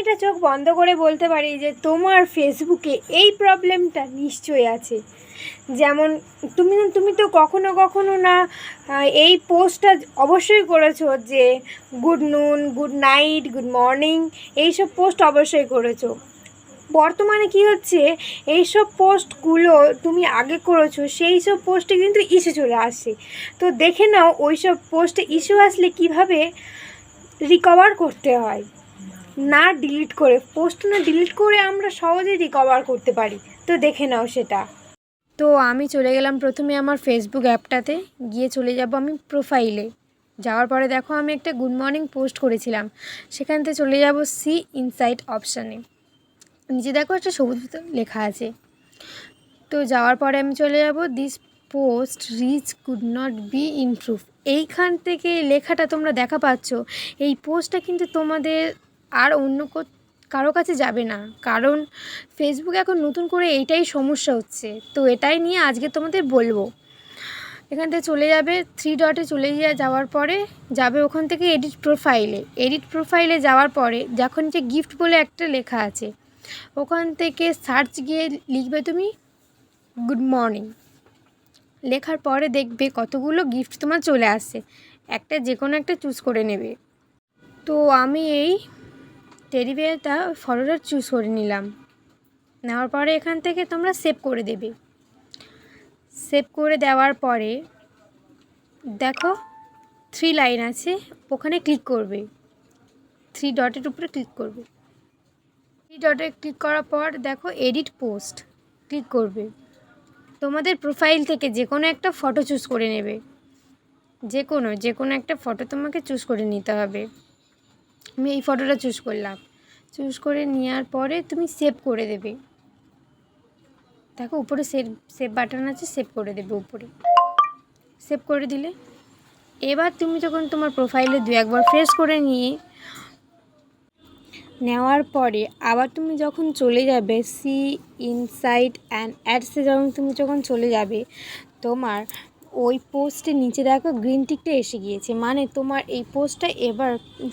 এটা চোখ বন্ধ করে বলতে পারি যে তোমার ফেসবুকে এই প্রবলেমটা নিশ্চয়ই আছে। যেমন তুমি তো কখনো কখনো না এই পোস্টটা অবশ্যই করেছো যে গুড নুন, গুড নাইট, গুড মর্নিং, এইসব পোস্ট অবশ্যই করেছো। বর্তমানে কি হচ্ছে, এইসব পোস্টগুলো তুমি আগে করেছো, সেই সব পোস্টে কিন্তু ইস্যু চলে আসে। তো দেখে নাও ওই সব পোস্টে ইস্যু আসলে কিভাবে রিকভার করতে হয়। না ডিলিট করে, পোস্ট না ডিলিট করে আমরা সহজেই রিকভার করতে পারি। তো দেখে নাও সেটা। তো আমি চলে গেলাম প্রথমে আমার ফেসবুক অ্যাপটাতে, গিয়ে চলে যাব আমি প্রোফাইলে। যাওয়ার পরে দেখো আমি একটা গুড মর্নিং পোস্ট করেছিলাম, সেখান থেকে চলে যাব সি ইনসাইট অপশানে। নিচে দেখো একটা সবুজ লেখা আছে। তো যাওয়ার পরে আমি চলে যাব this post reach could not be improve. এইখান থেকে লেখাটা তোমরা দেখা পাচ্ছ, এই পোস্টটা কিন্তু তোমাদের আর অন্য কারো কাছে যাবে না, কারণ ফেসবুক এখন নতুন করে এইটাই সমস্যা হচ্ছে। তো এটাই নিয়ে আজকে তোমাদের বলবো। এখান থেকে চলে যাবে, থ্রি ডটে চলে যাওয়ার পরে যাবে ওখান থেকে এডিট প্রোফাইলে। এডিট প্রোফাইলে যাওয়ার পরে যখন যে গিফট বলে একটা লেখা আছে, ওখান থেকে সার্চ গিয়ে লিখবে তুমি গুড মর্নিং। লেখার পরে দেখবে কতগুলো গিফট তোমার চলে আসছে, একটা যে কোনো একটা চুজ করে নেবে। তো আমি এই টেডি বিয়ারটা ফটোটা চুজ করে নিলাম। নেওয়ার পরে এখান থেকে তোমরা সেভ করে দেবে। সেভ করে দেওয়ার পরে দেখো থ্রি লাইন আছে, ওখানে ক্লিক করবে, থ্রি ডটের উপরে ক্লিক করবে। থ্রি ডটে ক্লিক করার পর দেখো এডিট পোস্ট, ক্লিক করবে। তোমাদের প্রোফাইল থেকে যে কোনো একটা ফটো চুজ করে নেবে, যে কোনো একটা ফটো তোমাকে চুজ করে নিতে হবে। আমি এই ফটোটা চুজ করলাম। চুজ করে নেওয়ার পরে তুমি সেভ করে দেবে। দেখো উপরে সেভ বাটন আছে, সেভ করে দেবে উপরে। সেভ করে দিলে এবার তুমি যখন তোমার প্রোফাইলে দু একবার ফ্রেশ করে নেওয়ার পরে আবার তুমি যখন চলে যাবে সি ইনসাইট অ্যান্ড অ্যাডসে যখন চলে যাবে, তোমার ওই পোস্টের নিচে দেখো গ্রিন টিকটা এসে গিয়েছে, মানে তোমার এই পোস্টটা এবার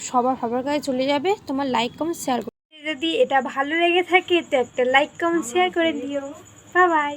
সবার কাছে চলে যাবে। তোমার লাইক কমেন্ট শেয়ার করতে, যদি এটা ভালো লেগে থাকে তো একটা লাইক কমেন্ট শেয়ার করে দিও। Bye bye.